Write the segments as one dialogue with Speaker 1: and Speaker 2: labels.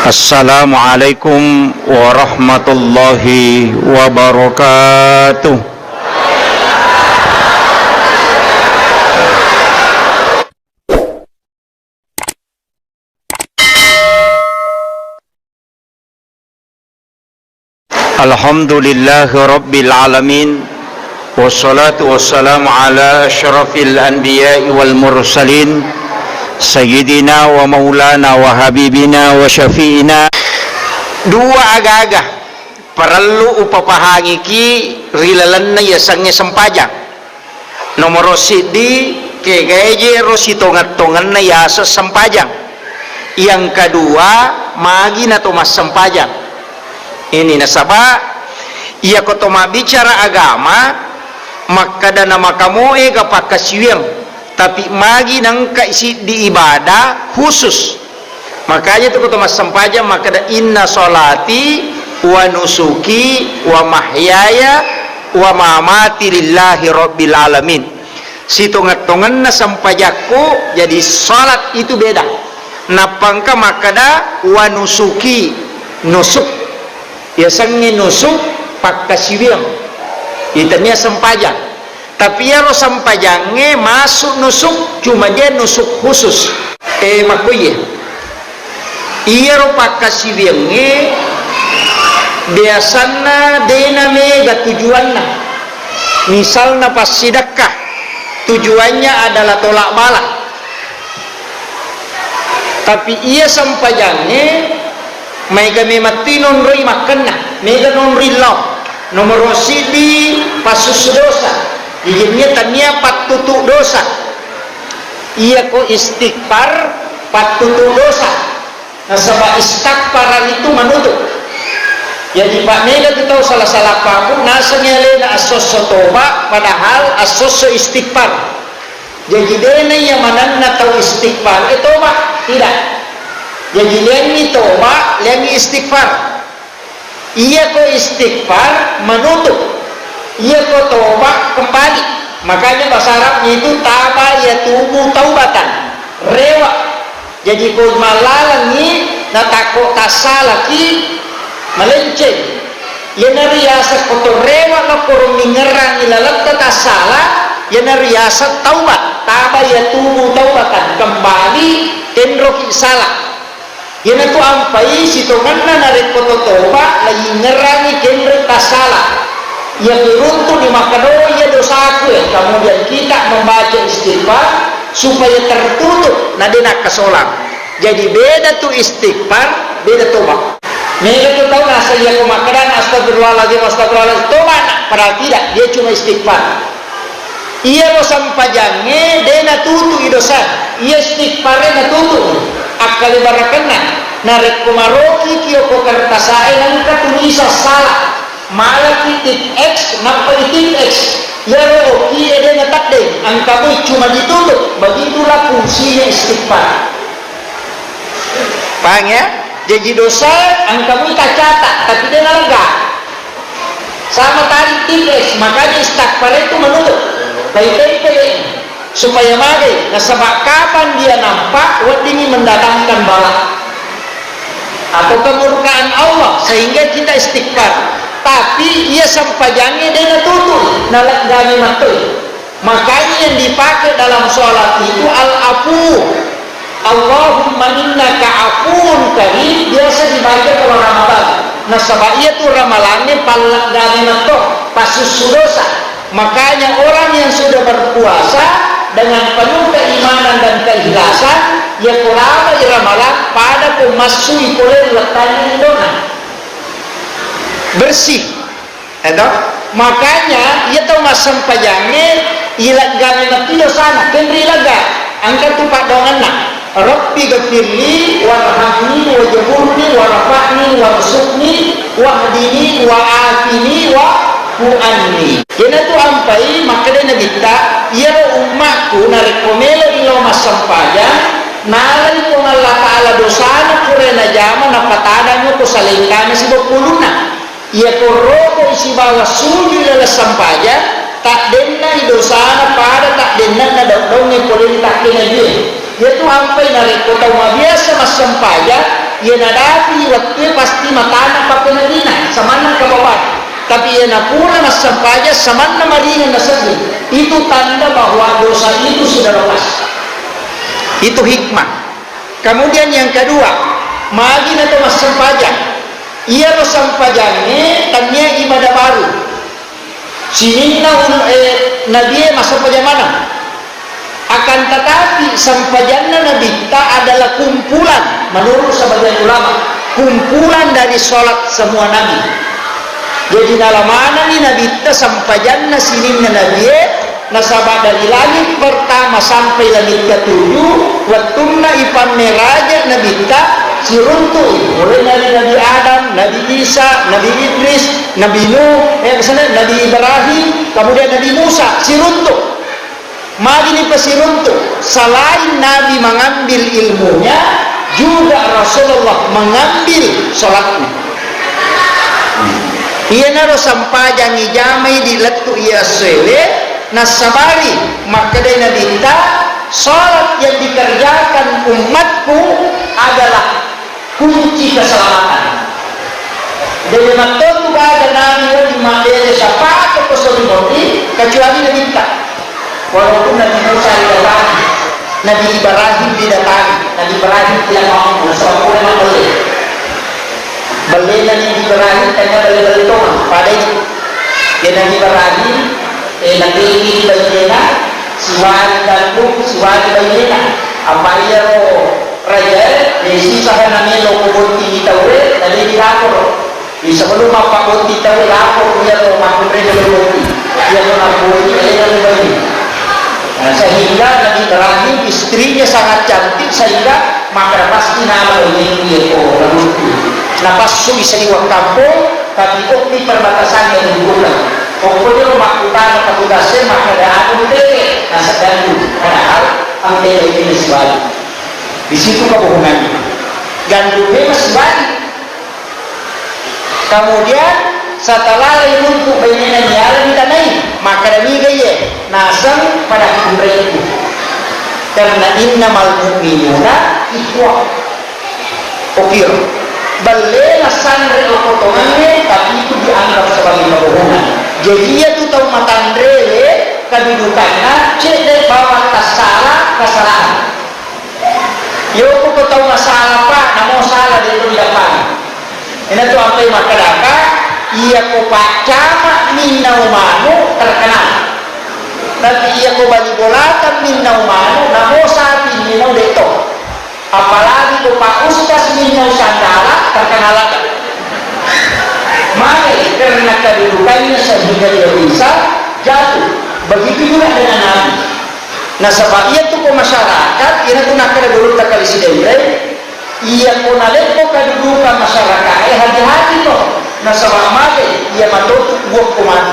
Speaker 1: Assalamualaikum warahmatullahi wabarakatuh. Alhamdulillahi rabbil alamin, wassalatu wassalamu ala asyrafil anbiya'i wal mursalin, Sayyidina wa maulana wa habibina wa syafi'ina. Dua aga-aga perlu upapahangi ki rilalanna yasangnya sempajang nomor sidi ke gaje rositongat-tongan na yasa sempajang. Yang kedua magi na tomas sempajang ini nasaba iya ko toma bicara agama maka dana makamoe gapak kasiweng tapi magi nang kaisi di ibadah khusus. Makanya itu kata mas sempajang maka ada inna sholati wa nusuki wa mahyaya wa mamati lillahi rabbil alamin. Si tongat-tongan na sampajaku jadi salat itu beda. Napangka maka ada wa nusuki nusuk. Biasanya nusuk pakkasiweng. Itanya sempajang. Tapi ya lo sampajangnya masuk nusuk cuma dia nusuk khusus makuye iya lo pakkasiwenge biasana dena mega tujuanna misalnya pas sedekah tujuannya adalah tolak bala, tapi iya sampajangnya mega memati nonroi makanna mega nonroi law nomor sidi pasus dosa izinnya tania patutu dosa iya ko istighfar patutu dosa nasabah istighfaran itu menutup jadi Pak Mega kita tahu salah-salah apapun nasanya lena asoso toba padahal asoso istighfar jadi dena yang mananna tahu istighfar toba tidak jadi lengi toba lengi istighfar iya ko istighfar menutup ia ko tobat kembali. Makanya bahasa Arabnya itu taba ya tubuh taubatan rewa. Jadi ko malalangi natako tasalaki melenceng ia nariasa kotor rewa na koro mingerang ilalat tasala ia nariasa taubat taba ya tubuh taubatan kembali tenroki salah ia natu ampai sitonganna narik kotor tobat lagi ngerangi tenroki tasala yang diruntuh di makano ya dosaku ya. Kemudian kita membaca istighfar supaya tertutup nadena kesolang. Jadi beda tuh istighfar beda tobat. Mereka tuh tahu nasa dia kemakaran astagfirullahaladzim tobat padahal tidak dia cuma istighfar. Ia lo sampajangnya dena tutup dosa ia istighfarnya tutup akali barakena narek kumaroki kiyoko kertasae nangka tulisah salah malah titik X nampak titik X ya roh kia dia ngetak deh angkamu cuma ditutup begitulah fungsinya istighfar paham ya jadi dosa angkamu tak catat tapi dia lega sama tadi titik X makanya istighfar itu menutup baik-baik supaya mage nasabak kapan dia nampak wadini mendatangkan bala atau kemurkaan Allah sehingga kita istighfar tapi ia sampajangnya dia tutup nalak gani matui. Makanya yang dipakai dalam sholat itu al-afu Allahumma innaka afuun karim biasa dibaca kalau Ramadan. Nasabah ia tuh ramalannya palak gani matui pasus dosa. Makanya orang yang sudah berpuasa dengan penuh keimanan dan keikhlasan ya kurang ramalan pada pemasui kolej letaknya dona bersih makanya ia tahu masam pajangnya ilat gani nanti sana kendri laga angkat tupak donganna Rabbi gafirli warhamni wajburni warfa'ni warzuqni wahdini wa'afini wa'fu'anni kena tu ampai maka dia kita ia umatku narik komelo ilo masam pajang nalai kung Allah Ta'ala dosana kurena jaman napatadanya ko salingkana si bapuluna ia koroko isi bawa suju lala sampaja tak denna dosana pada tak denna na dong boleh tak kena dia. Dia tu sampai narik kota biasa mas sampaya, ia nadapi waktu pasti matana papena dina, samana ke bawah. Tapi ia napura mas sampaya samana marina nasagi. Itu tanda bahwa dosa itu sudah lepas. Itu hikmah. Kemudian yang kedua, magin atau mas sampaya. Ia lo sampajane tanya ibadah baru. Sinina Nabi masa mana? Akan tetapi sampajanna Nabi ta adalah kumpulan menurut sebagian ulama, kumpulan dari sholat semua Nabi. Jadi dalam mana nih Nabi ta sampajanna sinina Nabi nasabah dari langit pertama sampai langit ketujuh, watunna ipan meraja Nabi ta siruntu mulai dari Nabi Adam, Nabi Isa, Nabi Idris, Nabi Nuh, Nabi Ibrahim, kemudian Nabi Musa, siruntu. Mari ni pasiruntu. Selain Nabi mengambil ilmunya, juga Rasulullah mengambil sholatnya. Ia naro sampajang ijamai di letu ia sele nasabari maka dari Nabi ta sholat yang dikerjakan umatku adalah kunci keselamatan. Dari matotu ada Nabi yang dimandiri siapa atau keselimoti kecuali Nabi ta. Walaupun Nabi Musa didatangi, Nabi Ibrahim didatangi, Nabi Ibrahim tidak mampu, sebab memang beli Nabi Ibrahim tanya beli toman. Pada itu, Nabi Ibrahim, Nabi ini bayinya, siwari gandum, siwari bayinya. Apa ia raja? Desi sahaja namanya lo kubunti di tawe, tadi dilapor. Di sebelum apa kubunti tawe lapor dia lo mampu mereka kubunti, dia lo kubunti, dia lo bayi. Nah, sehingga Nabi Ibrahim istrinya sangat cantik sehingga maka pasti nama ini dia orang itu. Nah pas bisa di kampung tapi di perbatasan yang dibuka. Pokoknya rumah utara kaputase maka ada aku teke. Nah sedang padahal ambil ini sebalik. Di situ kebohongannya. Gandumnya masih balik. Kemudian setelah untuk bayinya nyala ditanai maka demi gaya nasam pada mereka karena innamal mu'minuna ikhwah okir balena sandre potongannya tapi itu dianggap sebagai kebohongan. Jadi ia tu tahu matandre kedudukannya cek dari bawah kesalahan yo aku tahu masalah pak namo salah dia tu tidak paham ini tu apa yang maka dapat ia ko pacama minnaumanu terkenal tapi ia ko bali bolatan minnaumanu namo sapi minnau deto apalagi ko pak ustaz minnau sandala terkenal lagi maka karena kedudukannya sehingga dia bisa jatuh begitu juga dengan Nabi. Nah sebab ia tu ko masyarakat ia tu nak ada dulu tak kali sidendre ia ko nalek ko kedudukan masyarakat hati-hati toh. Nah sebab maka ia matutup buah kuman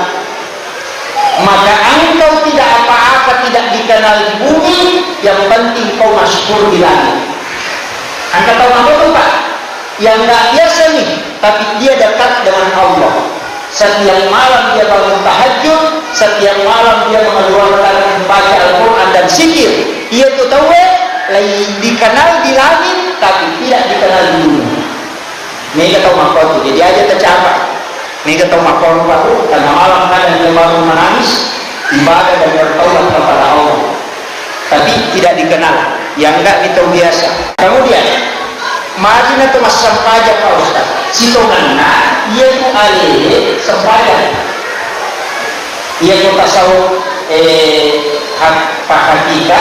Speaker 1: maka engkau tidak apa-apa tidak dikenal di bumi yang penting kau masyhur di langit. Anda tahu apa itu Pak? Yang gak biasa nih tapi dia dekat dengan Allah. Setiap malam dia bangun tahajud, setiap malam dia mengeluarkan membaca Al-Quran dan zikir. Ia itu tahu dikenal di langit tapi tidak dikenal di bumi. Mereka tahu makhluk itu, jadi aja tercapai. Mereka tahu makhluk itu, karena malam kadang dia bangun menangis, ibadah dan bertaubat kepada Allah. Tapi tidak dikenal, yang enggak itu biasa. Kemudian, majina itu mas sampaja Pak Ustaz. Sitonganna, ia itu alih sampaja. Ia itu tasawuf Pak Hakika,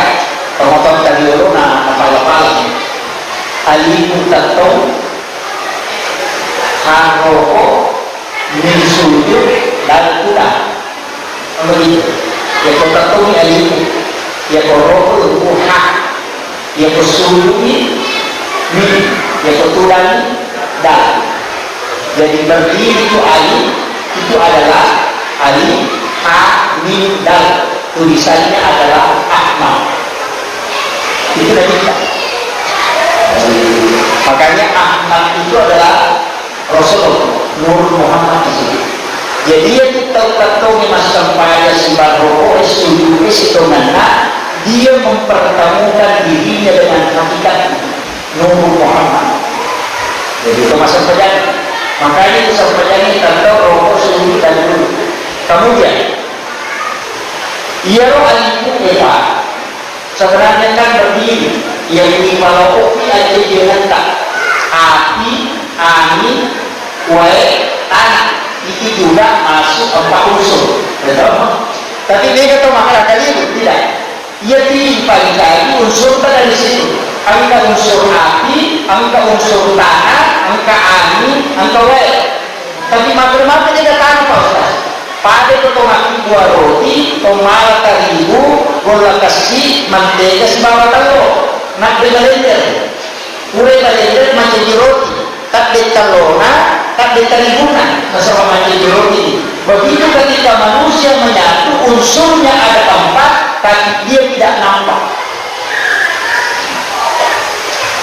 Speaker 1: pemotor tadi dulu, kepala-kepala. Alih mutatong haroko min sujud dan kuda begitu ya kau ketemu alimu ya kau roko kuha ya kau sujud min ya kau tudani dan jadi berdiri itu ali itu adalah ali ha min dan tulisannya adalah Ahmad itu dari kita. Makanya Ahmad itu adalah Rasulullah Nur Muhammad di sini. Jadi itu tahu mas sampaya simpan rokok setuju setonganna dia mempertemukan dirinya dengan hakikat Nur Muhammad. Jadi itu mas sampaya. Makanya itu sampaya ini tanda rokok setuju dan dulu. Kemudian ia roh alimu ela sebenarnya kan berdiri yang dimana kopi aja dengan tak api, angin, wae, tanah itu juga masuk 4 unsur, betul? Tapi dia kata makna kali itu tidak. Ia pilih pagi-pagi unsur dari situ. Angka unsur api, angka unsur tanah, angka angin, angka wae. Tapi makna dia kata apa Ustaz? Pada otomatis buah roti, tomat terigu, gula kasih, mantega sebab telur. Nak belender, pure belender macam roti. Tak ditalona, tak ditariguna, masalah macam roti. Begitu ketika manusia menyatu, unsurnya ada 4, tapi dia tidak nampak.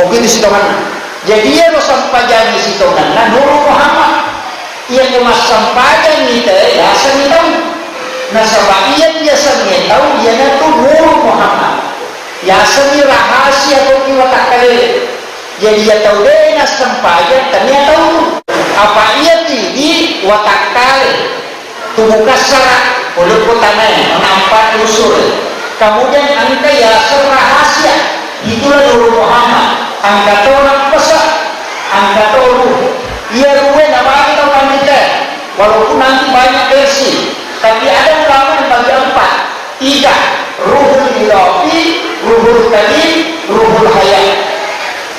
Speaker 1: Begitu sitongan. Jadi ya lo sampaian di sitongan, Nur Muhammad. Ia kemas sampaian kita ya seni tahu. Nah sebab dia seni tahu dia itu Nur Muhammad. Ya seni rahasia atau kiwatak kali. Jadi dia tahu deh nas sampaian ternyata tahu apa ia di watak kali. Tubuh kasar oleh kotananya menampak unsur. Kemudian angka ya rahasia itulah Nur Muhammad. Angka tolak pesak, angka tolak. Ia ruwe nama kita pamita, walaupun nanti banyak versi, tapi ada ulama yang bagi 4, 3, ruhul ilahi, ruhul kalim, ruhul hayat.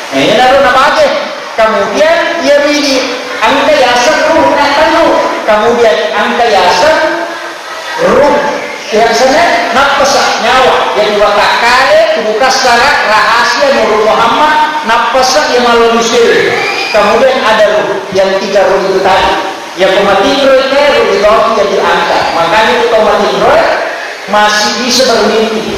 Speaker 1: Ini lalu nama aja. Kemudian ia beri angka yasar ruh nakanu, kemudian angka yasar ruh yang sana nafas nyawa. Jadi watak kale buka secara rahasia Nur Muhammad nafas yang malu musir. Kemudian ada ruh yang 3 ruh itu tadi. Yang pematin roh itu ruh itu yang diangkat. Makanya itu pematin roh masih bisa bermimpi.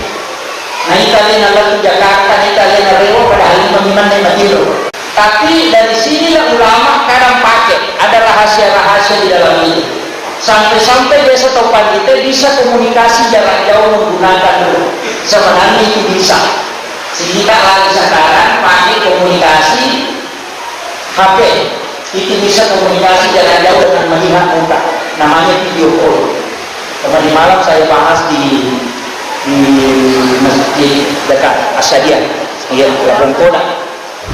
Speaker 1: Nah Italian adalah Jakarta, Italian Rewo padahal mengiman mati roh. Tapi dari sinilah ulama kadang pakai ada rahasia-rahasia di dalam ini. Sampai-sampai desa topan kita bisa komunikasi jarak jauh menggunakan roh. Sebenarnya itu bisa. Sehingga lagi sekarang pakai komunikasi HP itu bisa komunikasi jarak jauh dengan melihat muka, namanya video call. Kemarin malam saya bahas di masjid dekat Asyadiah, yang Bengkoda.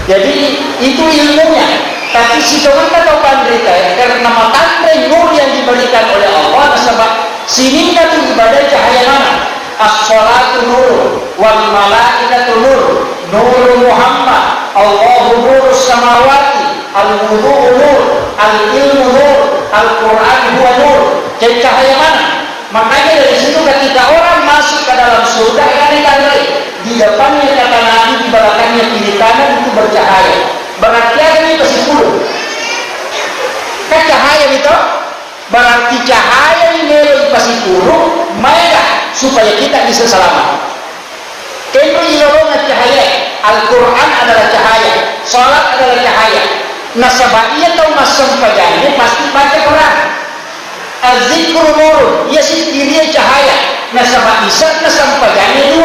Speaker 1: Jadi itu ilmunya. Tapi si Tuhan kata pandrita karena matandai nur yang diberikan oleh Allah, sebab sini itu ibadah cahaya mana? As-salatu nur, wal malaikatu nur, nur Muhammad, Allahu nurus samawati, al-wudu'u nur, al-ilmu nur, al-Quran huwa nur. Jadi cahaya mana? Makanya dari situ ketika orang masuk ke dalam surga, di depannya kata Nabi, di belakangnya kiri kanan itu bercahaya. Berarti ada itu 10. Kan cahaya itu? Berarti cahaya ini pasti 10 merah supaya kita bisa selamat. Kendo ilolongan cahaya. Al-Quran adalah cahaya, salat adalah cahaya. Nah sebab ia tahu masam pagani pasti baca Quran. Az-zikru nur, ia sendiri cahaya. Nah sebab isa masam pagani 2.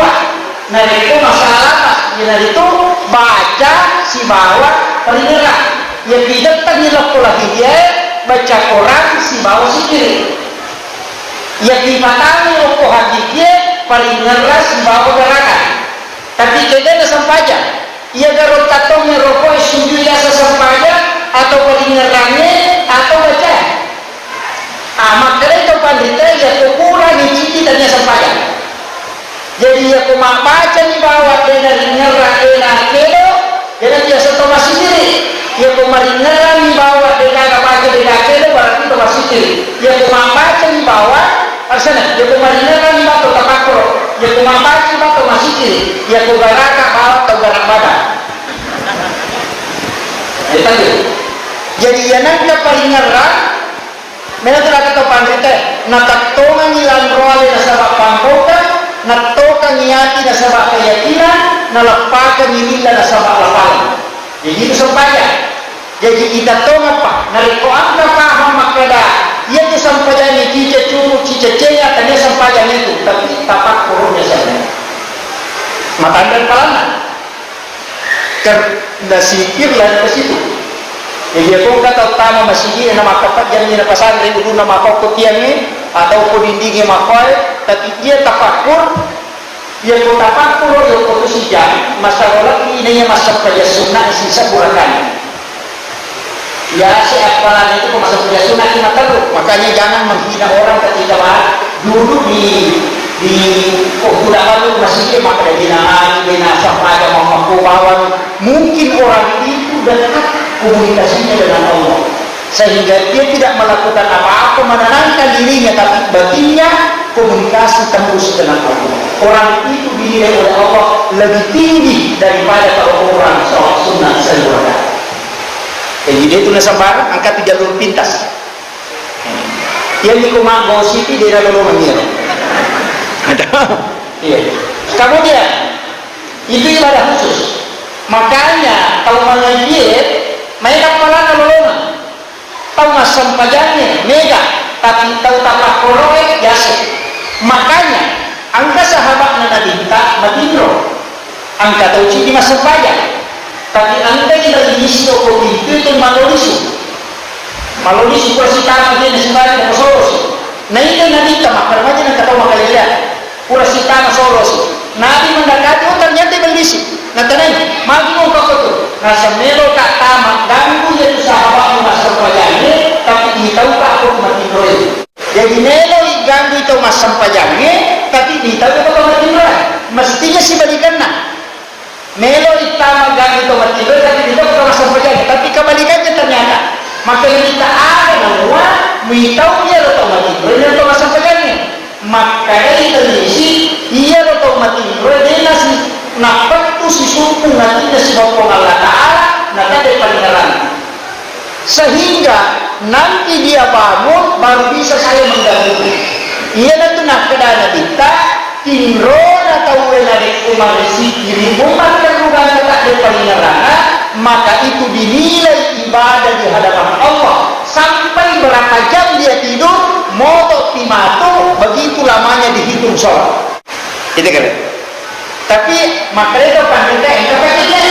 Speaker 1: Nah itu masalah mas. Nah itu baca si bawah peringeran. Ya tidak tanya lagi dia baca Quran si bawah si kiri. Ya dimatami opo hati dia peringeran si bawah gerakan. Tapi kita sampaja. Ia garot tatongnya rokok suju ya sampaja atau peringerannya atau baca. Makanya itu pandita ya kurang diciti tanya sampaja. Jadi ya kuma baca di bawah dengan nyerah enak kelo, jadi biasa Thomas sendiri. Ya kuma nyerah di bawah dengan baca dengan kelo berarti Thomas sendiri. Ya kuma baca di bawah, asana. Ya kuma nyerah di bawah tapakro. Ya kuma baca di bawah Thomas sendiri. Ya kuma raka bawah atau garak badan. Jadi ya nanti paling nyerah. Mereka telah kata pandita, natatongan ilang roale na sabak pangkokan. Natokan niati na sabak keyakinan, nalapakan nilila na sabak lapalan. Jadi itu sampaian. Jadi kita tahu apa? Nariko anda paham makada ia tu sampajani cica curu cica cenga tanya sampajani itu, tapi tapak kurungnya saja matandang palana kerana sikir lah ke situ. Jadi aku kata utama masih nama kapat yang ni pasan ribu nama kau tiang ni atau kau dinding makai, tapi dia tapakur, dia kau tapakur, dia kau tu sijam masalah ini yang masa kerja sunnah sisa burakan. Ya seapalan itu masa kerja sunnah ini terus, makanya jangan menghina orang ketika duduk di sudah lalu masih maka ada binaan binasa pada mampu bawang mungkin orang itu dekat komunikasinya dengan Allah sehingga dia tidak melakukan apa-apa menenangkan dirinya tapi batinnya komunikasi tembus dengan Allah. Orang itu dinilai oleh Allah lebih tinggi daripada kalau orang sholat sunnah sempurna. Jadi dia itu nasambar angkat di jalur pintas yang di kumang gosip di dalam mengira ada. Iya. Kemudian itu ibadah khusus. Makanya kalau mengajiat, mereka malah nolongan. Tahu nggak sampajanya, mega, tapi tahu tapak korek biasa. Makanya angka sahabat Nabi kita madinro, angka tahu ciri mas sampajah. Tapi angka tidak diisto kopi itu malolisu. Malolisu persitaran dia sebenarnya masolos. Nah ini Nabi kita makar aja nak tahu makar dia. Pura sitana solos. Nabi mendekati oh ternyata berisi. Nah tenang, magi mau kau tu. Rasa melo tak tamat ganggu jadi sahabat masa pajangnya, tapi ini tahu tak aku mati roy. Jadi melo ganggu itu masa pajangnya, tapi ini tahu aku mati roy. Mestinya si balikan nak. Melo itama ganggu itu mati roy, tapi ini tahu masa pajangnya, tapi kebalikannya ternyata. Maka kita ada nama, mitau dia atau mati roy atau masa pajangnya. Maka itu diisi ia atau mati dia nasi nak tu si sumpung nanti nasi bopong Allah Taala nanti ada pengenalan sehingga nanti dia bangun baru bisa saya mengganggu ia nanti nak kedana kita tinro atau wenari umarisi kiri umat kerugan tetap ada pengenalan maka itu dinilai ibadah di hadapan Allah sampai berapa jam dia tidur moto timatu begitu lamanya dihitung sholat itu kan tapi makanya pandita yang kepaknya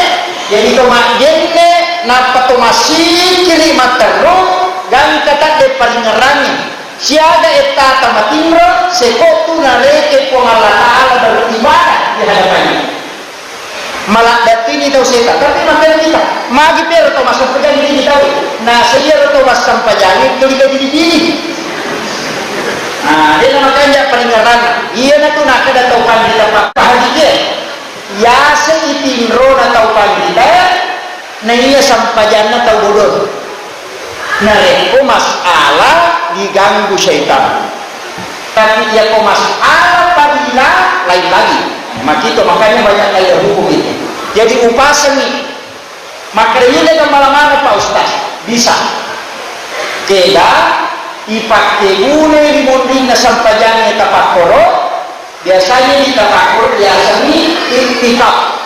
Speaker 1: jadi tomak genne napa to masih kiri matero dan kata de paling ngerani siaga eta tamatimro sekotu nareke ko Allah Taala beribadah di hadapannya malah datini tahu saya tapi makanya kita magi per to masuk pegang ini tahu nah saya to mas sampajani itu dipilih. Nah, dia makanya peringatan. Iya na tu nak ada tahu pandita pak haji ya seitinro na tahu pandita na iya sampajana tahu bodoh. Nah, reko masalah diganggu syaitan. Tapi ya ko masalah padila lain lagi. Makanya banyak kaya hukum itu. Jadi upasan nih. Makanya dia malam-malam Pak Ustaz bisa. Keda ipakai gune di bonding na sampajangnya tapakoro biasanya di tapakor biasanya itikaf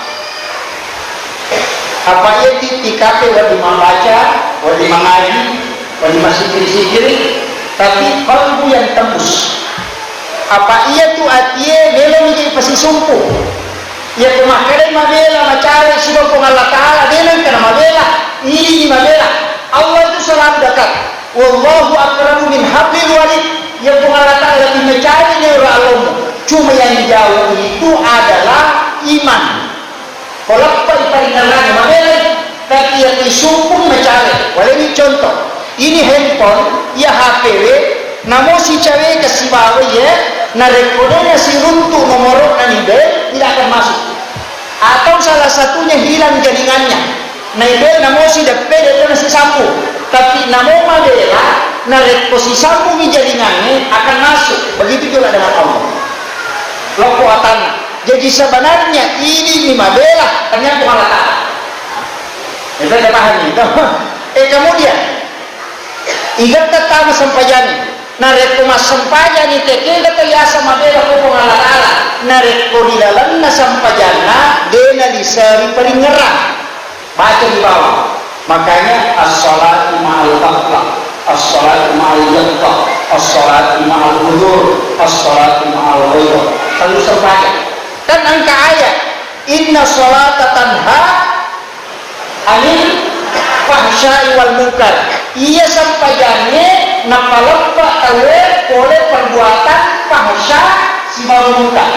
Speaker 1: apa ya itikaf wadi membaca wadi mengaji wadi masih sikir tapi kalbu yang tembus apa iya tu atie melo menjadi pasti sumpu ya kumakare mabela macare sudah Allah Taala denan kana mabela ini mabela Allah itu selalu dekat. Wallahu akramu min hablil warid yang pengaratan lebih mencari nyuruh Allah cuma yang jauh itu adalah iman kalau paling namanya tapi yang disumpung mencari walau ini contoh ini handphone ya HPW namun si cewek ke si bawa ya na rekodenya si runtuh nomor nanibel tidak akan masuk atau salah satunya hilang jaringannya naibel namun si DP itu nasi sampu tapi namun madela narik posisi sambung jaringannya akan masuk begitu juga dengan Allah lokuatan jadi sebenarnya ini madela ternyata Allah Ta'ala itu ada paham itu kemudian ingat tetap sempajani narik kumas sempajani tekil kata yasa madela kupung Allah Ta'ala narik kodidalan na sempajana dena disari paling ngerang baca di bawah makanya as-salatu ma'al taqwa as-salatu ma'al jannah, as-salatu ma'al hudur, as-salatu ma'al ghairah. Selalu sempaja. Dan angka ayat inna sholata tanha anil fahsya'i wal munkar. Ia sampaiannya napalempa tawe oleh perbuatan fahsya si munkar.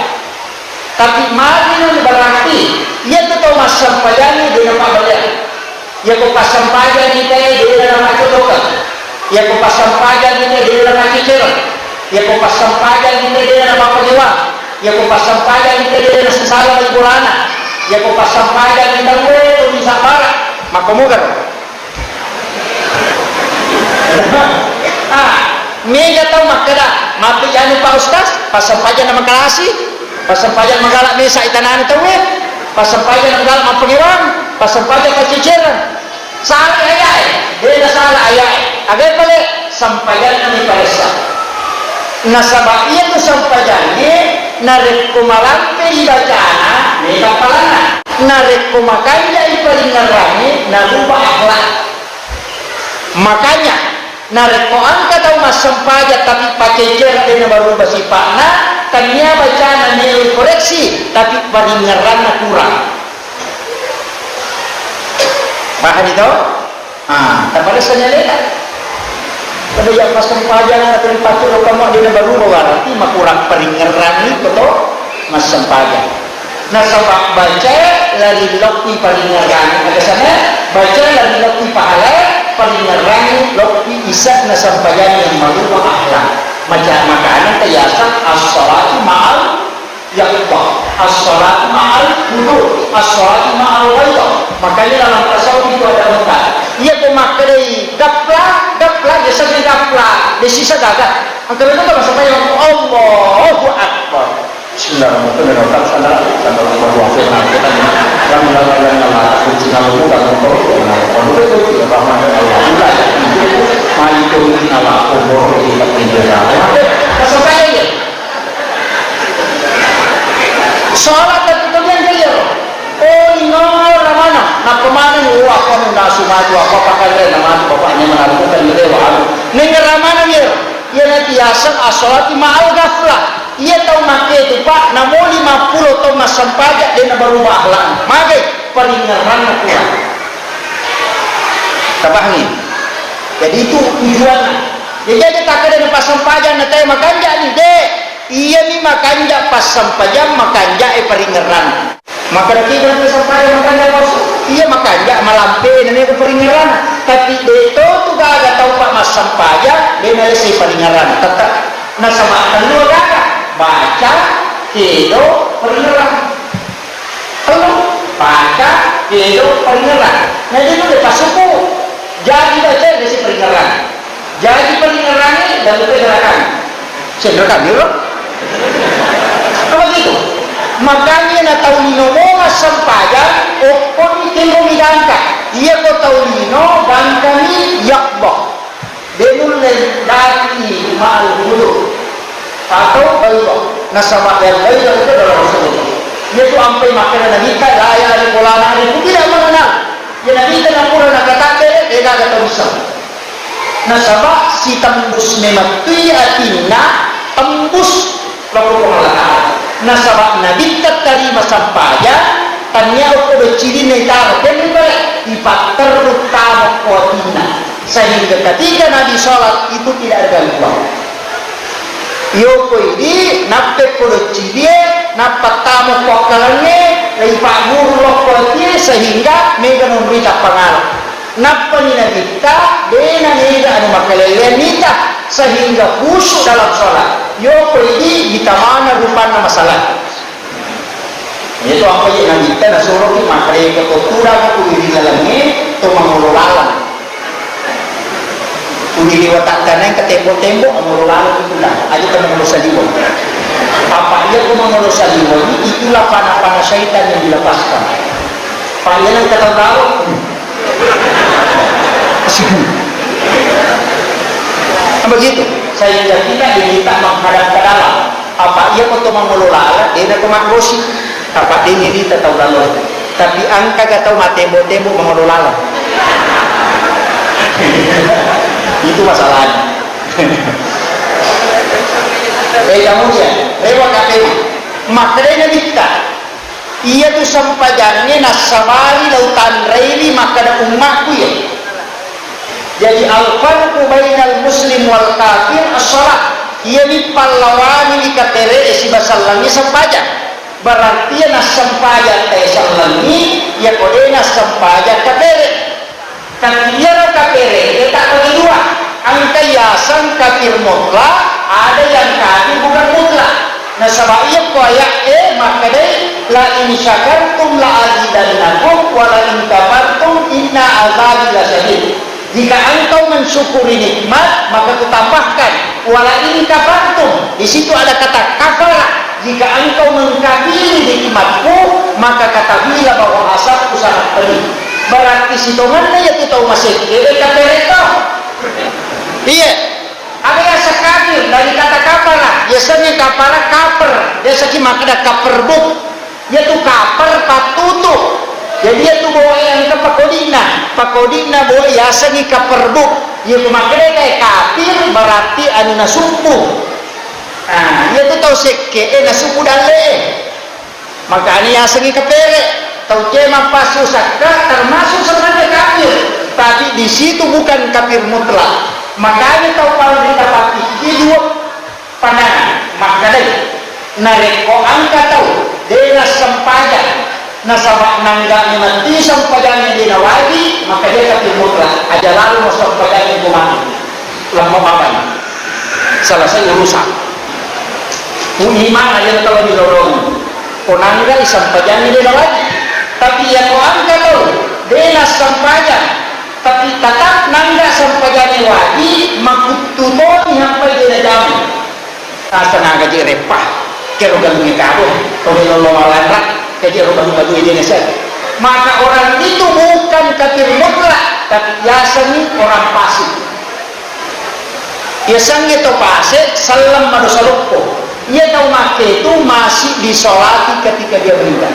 Speaker 1: Tapi mari berarti ia tahu mas sampaiannya dengan apa beliau. Ia ko pasampayan kita di dalam macotokan. Ia ko pasampayan kita di dalam maciceran. Ia ko pasampayan kita di dalam pagdiwang. Ia ko pasampayan kita di dalam sesala liburana. Ia ko pasampayan kita di sabara. Makomugar. Mega tahu makada. Mapi janu Pak Ustaz, pasampayan nama kalasi, pasampayan magalak mesa itanan tahu. Pasampayan magalak mapagiwang, pasampayan kaciceran. Salah ayat, dia salah ayat. Agar pale sampayan ni paresa. Nasabah itu sampayannya narik kumalampe ibacana, mega palana. Narik kumakanya iparingarani, nalupa akhlak. Makanya narik ko angka tahu mas sampaja tapi pakai jer dia baru basipana. Tanya bacaan nilai koreksi tapi paringaran kurang. Paham itu? Tapi saya lihat. Kalau yang pas sempajan atau pacu kamu dia baru berarti kurang paringaran itu toh mas sempajan. Nah sebab baca lari lokti paringaran. Ada sana baca lari lokti pahala paringaran lokti isak na sempajan yang baru akhlak. Macam makanan kiasan as-salatu ma'al yaqwa, as-salatu ma'al wudu, as-salatu ma'al ghairah. Makanya dalam tasawuf itu ada empat. Ia memakai gapla dia sampai gapla, dia sisa gagah. Angkat itu kan sampai yang Allahu Akbar. Bismillahirrahmanirrahim. Sholat itu yang dia. Oh ino ramana. Nak kemana ni? Apa nunda sumatu apa pakai nama bapaknya menaruhkan dia wahai. Nengar ramana dia. Ia nanti asal asolati ma'al gaflah. Ia tahu makai itu pak. Namun 50 tahun mas sampajak dia nak berubah akhlak. Makai peringaran kurang. Tabahangi. Jadi itu tujuan. Jadi tak ada pas sampajak nanti makan jadi deh. Ia ni makan jak pas sampajak makan jak peringaran. Maka kita nanti sampajak makan jak pasal. Ia makan jak malampe nanti peringaran. Tapi itu tu gak tahu pak mas sampajak dia nak isi peringaran. Tetap nak sama telu gak baca tido peringaran. Telu baca tido peringaran. Nah itu dia pas suku. Jadi baca dia isi peringaran. Jadi peringaran ni dan itu gerakan. Gerakan ni loh. Apa gitu? Makanya nak tahu lino mas sampajan opon tinggal midangka. Ia ko tahu lino bangkani yakbah. Denul dari ma'al hulu atau baibah. Nasabah yang baibah itu adalah Rasulullah. Dia tu sampai makanan Nabi kita raya di kolana itu tidak mengenal. Dia Nabi kita nak pura nak kata dia dah tahu bisa. Nasabah si tembus memang tuyatina tembus lalu pengelolaan. Nasabah Nabi terima sampaian tanya aku berciri netar dan ipat terutama kuatina sehingga ketika Nabi sholat itu tidak ada gangguan. Yoko ini nape berciri nape tamu kuakalane ipat guru kuatina sehingga mega memberikan pengaruh. Napa ni Nabi kita dena nida anu makalele nita sehingga khusyuk dalam sholat. Yoko ini kita mana rupanya masalah. Itu apa yang Nabi kita nasuruh ki makalele ketuturan ku di dalamnya tu mangululalan. Uni watak tanang ke tembok-tembok mangululalan itu lah. Aja kan mangulusan jiwa. Apa dia ku mangulusan jiwa ini itulah panah-panah syaitan yang dilepaskan. Panggilan kata tahu. Begitu sehingga kita diminta menghadap ke dalam. Apa ia untuk mengelola dia nak makrosi apa dia ni tahu lalu tapi angka gak tahu tembok-tembok mengelola itu itu masalahnya. Kamu ya, lewat KPU makanya kita ia tuh sampajangnya nasabari lautan reili maka ada umatku ya. Jadi al-farqu bainal muslim wal kafir as-salat. Ia ni pallawani ni katere si basallangi sampajang. Berarti ia nas sampajang teh sallangi ia kode nas sampajang katere. Tapi ia katere ia tak bagi dua. Angka yasan kafir mutlak, ada yang kafir bukan mutlak. Nah sama ia koyak maka deh la in syakartum la azidannakum wa la in kafartum inna azabi lasyadid. Jika engkau mensyukuri nikmat maka kutambahkan wala in kafartum, di situ ada kata kafara. Jika engkau mengkafiri nikmatku maka katakanlah bahwa azabku sangat pedih. Berarti sitongannya ya tahu masih kafir. Iya, ada yang sekafir dari kata kapara. Biasanya kapara kaper. Biasanya makna kaperbuk. Yaitu kaper patutup. Jadi dia tu bawa yang ke pakodina bawa biasanya kaperbuk. Yaitu makna kayak kafir berarti anu nasumpu. Nah, dia tu tahu seke nasumpu dale. Maka ini biasanya kepere. Tahu cema pasu sakra termasuk sebenarnya kafir. Tapi di situ bukan kafir mutlak. Makanya tahu kalau didapati di dua pandangan maknanya nareko angka tahu dia sempajang nasabak nangga mati sempajangnya dia wajib maka dia kafir mutlak aja lalu mau sempajangnya itu mati lama apa selesai urusan iman aja kalau dilorong konangga sempajangnya dia wajib tapi yang kau angka tahu dia sempajang tapi tetap nangga sampajane wajib makututoni sampai dia jamin tenaga je repah kero galungi karo kalau lo malandrak kaje roba-roba Indonesia maka orang itu bukan kafir mutlak tapi biasanya orang fasik biasanya itu fasik salam madosalukko ia tahu make itu masih disolati ketika dia meninggal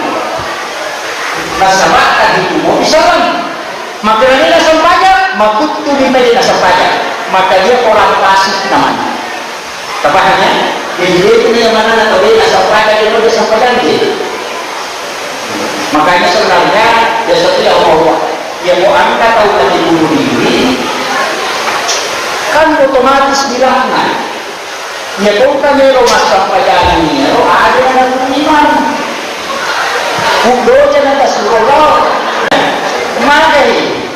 Speaker 1: nasabah tadi itu mau disalam maka dia nasab pajak, makutu bima dia nasab pajak, maka dia orang fasik namanya. Tapahannya, dia punya mana atau dia nasab pajak dia nasab pajak dia. Makanya sebenarnya dia setia Allah, dia mau angkat tahu tadi bunuh diri, kan otomatis bilangnya, dia bukan melo nasab pajak ini, ada yang iman, bukan jangan surah.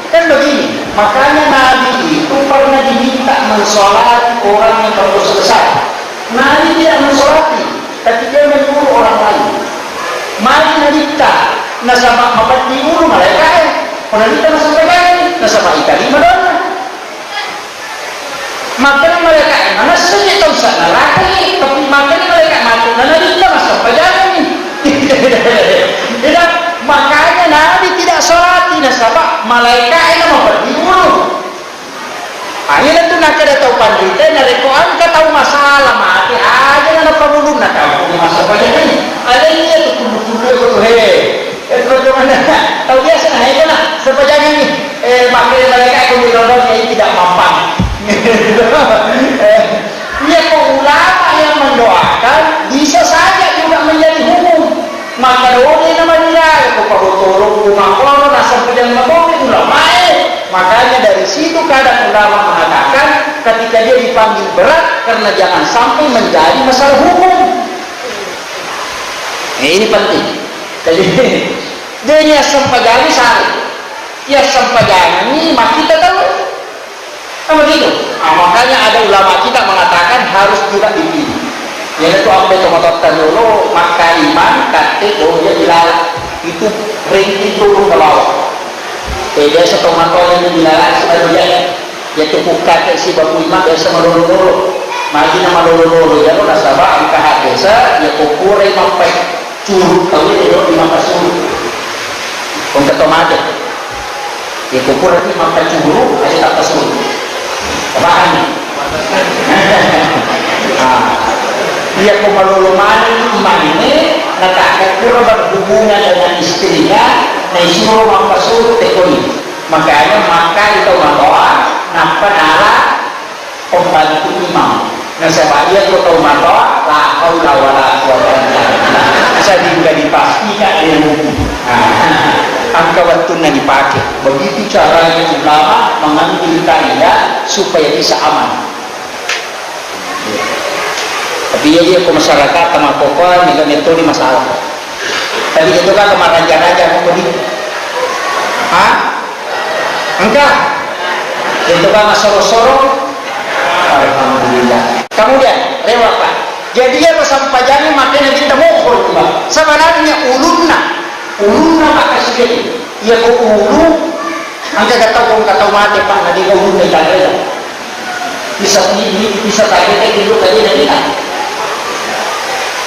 Speaker 1: Kan begini, makanya Nabi itu pernah diminta mensolati orang yang berdosa besar. Nabi tidak mensolati, tapi dia menyuruh orang lain. Mari kita nasabah mapat diuru malaikat, pernah kita nasabah kali, nasabah ikan lima doang. Makanya malaikat mana saja tahu sana lagi, tapi makanya malaikat mati. Nabi kita nasabah jangan nih. Tidak. Makanya Nabi tidak sholati nasabah malaikat yang mempergi dulu. Akhirnya itu nak ada tahu pandita, nareko angka tahu masalah mati aja nak apa dulu nak tahu masalah ini. Ada ini tu tunggu itu itu mana? Tahu biasa nah itu lah sepanjang ini makanya malaikat kemudian ini tidak mampan. Ia ulama yang mendoakan bisa saja juga menjadi hukum. Maka doa nama dia, kepada ulama nasab yang memboleh ulama. Makanya dari situ kadang ulama mengatakan ketika dia dipanggil berat karena jangan sampai menjadi masalah hukum. Ini penting. Jadi dia sempajani sari, ya sempajani mak kita tahu. Apa gitu? Makanya ada ulama kita mengatakan harus juga dipilih. Yaitu apa itu motor dulu maka iman kate doa dilarang itu ringkih turun ke bawah. Dia setomatolnya dilarang sebagian yaitu buka si baku iman biasa melulu-lulu maju nama lulu-lulu ya lo nasabah angka hadesa ya kupure sampai curug tahu itu 50 untuk tomat ya kupure itu sampai curug aja tak tersuruh paham dia kemaluluman iman ini nak kurang berhubungan dengan istrinya naisuruh mampasur tekoni makanya maka itu doa nampak nala pembantu imam. Nah sebabnya kau tahu mata, la haula wala quwwata illa billah. Sehingga dipastikan ilmu. Angka waktu yang dipakai. Begitu caranya ulama mengambil kaidah supaya bisa aman. Tapi dia ke masyarakat sama pokok dengan metode masalah. Tapi itu kan kemarin raja-raja kok begitu. Enggak. Itu kan soro-soro. Alhamdulillah. Kemudian lewat Pak. Jadi dia kesampaiannya makanya kita mohon Pak. Sebenarnya ulunna maka sedih. Ya kok ulu. Angka kata mati Pak. Nanti kau ulu nih kalian. Bisa tadi dulu tadi nanti kan.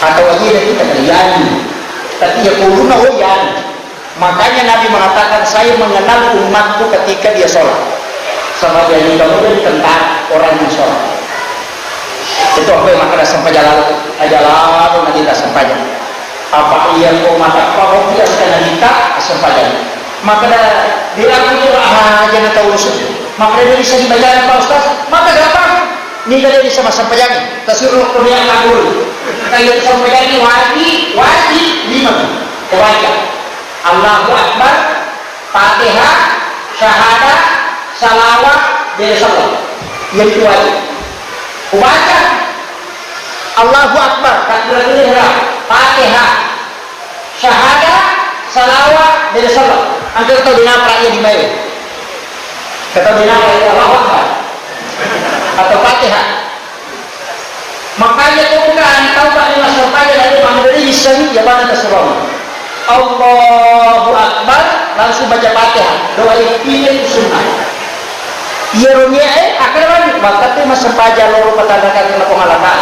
Speaker 1: Atau lagi nanti kalian. Tapi ya ulunna oyan. Makanya Nabi mengatakan saya mengenal umatku ketika dia sholat. Sama dia juga kemudian tentang orang yang sholat. Itu apa yang maka sampai jalan nanti tak sampai jalan. Apa ia kau mata kau dia sekali kita sampai jalan. Maka dia jangan tahu usul. Maka dia bisa dibayar Pak Ustaz. Maka dapat ni dia bisa sampai jalan. Tersuruh kuliah kabul. Kalau sampai jalan wajib 5 wajib. Allahu Akbar, Fatihah, syahadat, salawat, bersama. Yang itu wajib. Baca Allahu Akbar, takbiratul Fatihah, syahadat, salawat, bersama. Angkat tahu dina pra ia di mana? Kata dina Allahu Akbar atau Fatihah. Makanya kau kan tahu tak lima sampai dari mandiri isami jabatan terserah. Allahu Akbar langsung baca Fatihah. Doa itu sunnah. Ironia akan waktu masa pajak loro petanakan kena pengalaman.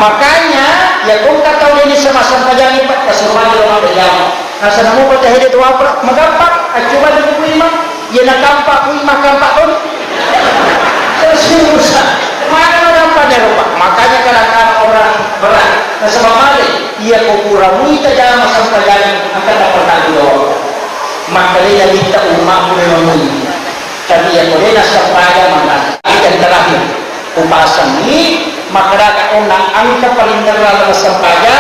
Speaker 1: Makanya ya kau tak tahu ini semasa pajak ini Pak keseruan doa berjamaah. Nah senamu pada hari doa menggampak. Coba di buku imam. Ya nak gampak kampak pun. Susah. Mana mengampaknya lupa. Makanya kadang-kadang orang berat. Nah sebab mana? Ia kurang kita jangan masa pajak akan dapat tak doa. Makanya kita umat memenuhi. Tapi yang boleh sampai mana? Yang terakhir upasan ini maka orang angka paling terlalu sampainya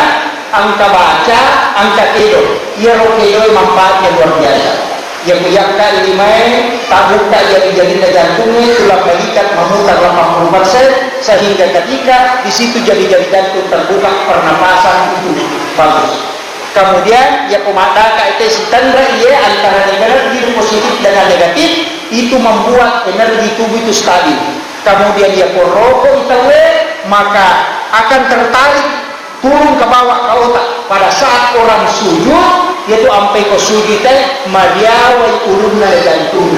Speaker 1: angka baca angka tidur. Ia rokedo manfaatnya luar biasa. Yang meyakka ini main tabuk tak jadi jantungnya tulang balikat memutar 80% sehingga ketika di situ jadi jantung terbuka pernapasan itu bagus. Kemudian ya pemata kait tanda ia antara energi positif dengan negatif itu membuat energi tubuh itu stabil. Kemudian dia poroko itu maka akan tertarik turun ke bawah ke otak pada saat orang sujud yaitu sampai ke sujud madiawai urunna jantung.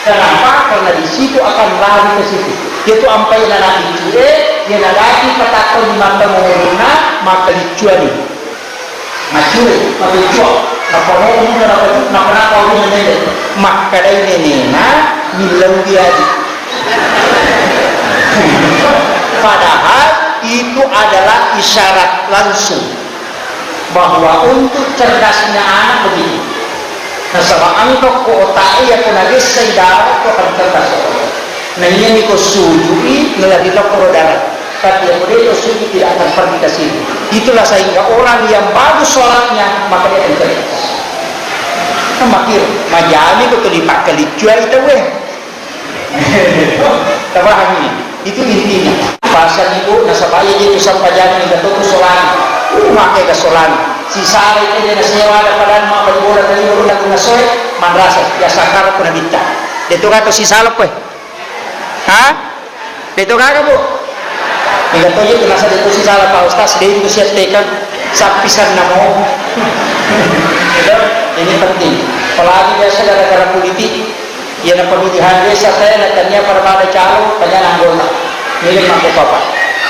Speaker 1: Kenapa? Karena di situ akan lari ke situ. Yaitu sampai nanti cure dia nanti petakon di mata menguruna maka dicuali. Macuri, tapi jual. Apa orang ini maka ini milau dia. Padahal itu adalah isyarat langsung bahwa untuk cerdasnya anak begitu. Nah, sama angkok ke otak ya kena gesai darah kok akan cerdas. Nah ini kau sujui melalui lokor darah. Tapi yang boleh sujud tidak akan pergi ke sini. Itulah sehingga orang yang bagus sholatnya maka dia akan cerdas. Nah makir majami betul dipakai dijual itu ini itu intinya. Pasal ibu nasabaya dia itu sampai jangan kita tutup sholat. Makai ke sholat. Si sari itu dia sewa daripada mau berbola dari dulu lagu nasoy madrasah ya sakar pun bita. Itu kata si salap Itu kata bu. Tidak tahu itu masa itu si salah Pak Ustaz dia itu siap tekan sapisan namo. Ini penting. Apalagi biasa gara-gara politik, ya na pemilihan desa saya natanya para calon tanya anggota. Milik mampu bapak.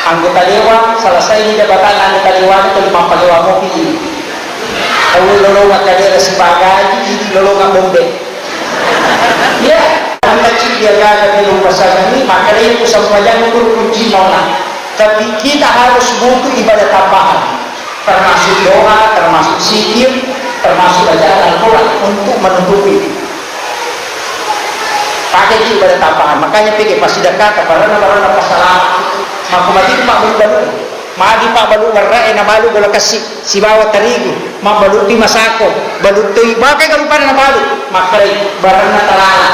Speaker 1: Anggota dewan selesai ini jabatan anggota dewan itu 5 pegawai mobil. Tahu lolongan dari sebagai lolongan bombe. Ya, anak kecil dia gagal di rumah saya ini maka dia itu semuanya menurut kunci nona. Tapi kita harus butuh ibadah tambahan, termasuk doa, termasuk zikir, termasuk bacaan Al-Quran untuk menutupi. pakai di ibadah tambahan. Makanya pergi pas sedekah barana pasalah maku mati mak balu magi pak balu warna na balu gola kasih si bawa terigu mak balu di masako balu tui pakai karupan na balu makai barana talala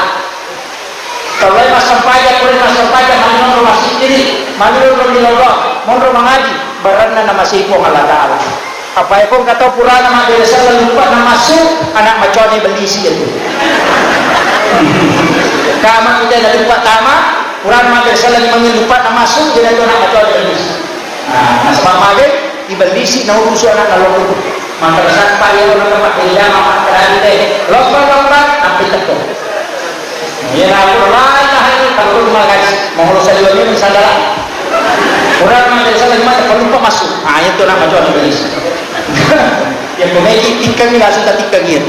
Speaker 1: kalau mas sampaja kulit mas sampaja manino masih diri manino milolo monro mengaji barana na masipo ngaladala apa pun kata purana mak desa lupa na masuk anak macone belisi itu kama kita dari lupa tama Quran madrasah lagi mengelupat nama masuk jadi anak atau ada iblis. Nah, sebab maghrib iblis nak urusan anak kalau tu. Madrasah payah orang tempat dia makan kerana dia lomba sampai tekuk. Ya aku lain hari kalau rumah guys mau lu sajuannya misalnya Quran madrasah lagi mana lupa masuk. Ah itu nama macam iblis. Yang memiliki tingkah ni langsung tak tingkah dia.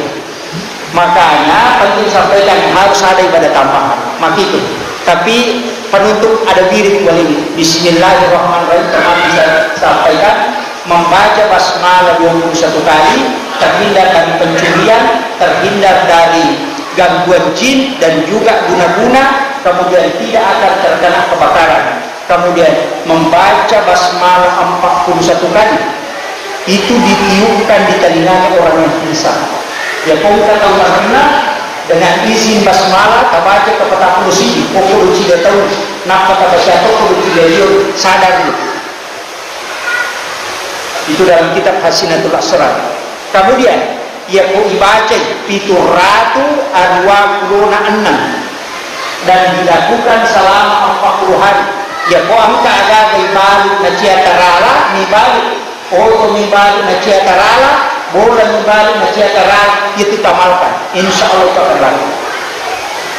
Speaker 1: Makanya penting sampaikan harus ada ibadah tambahan. Maka itu. Tapi penutup ada diri wali Bismillahirrahmanirrahim teman bisa sampaikan membaca basmalah 21 kali terhindar dari pencurian, terhindar dari gangguan jin dan juga guna-guna, kemudian tidak akan terkena kebakaran. Kemudian membaca basmalah 41 kali itu ditiupkan di telinga orang yang pingsan. Ya kau kata karena dengan izin basmalah kabaca kepada polisi polisi dia tahu nak kata siapa polisi dia sadar dulu. Itu dalam kitab Hasinatul Asrar. Kemudian ia kau ibaca pituratu arwahuna 6 dan dilakukan selama 40 hari. Ya kau angka ada ibadah nacia tarala nibalu oh nibalu nacia tarala boleh membalik nacia tarala itu tamalkan insya Allah akan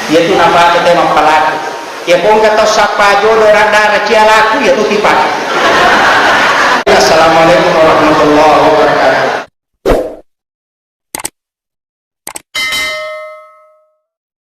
Speaker 1: yaitu nama kita mempelaku ya pun kata siapa jodoh rada nacia laku yaitu tipak. Assalamualaikum warahmatullahi wabarakatuh.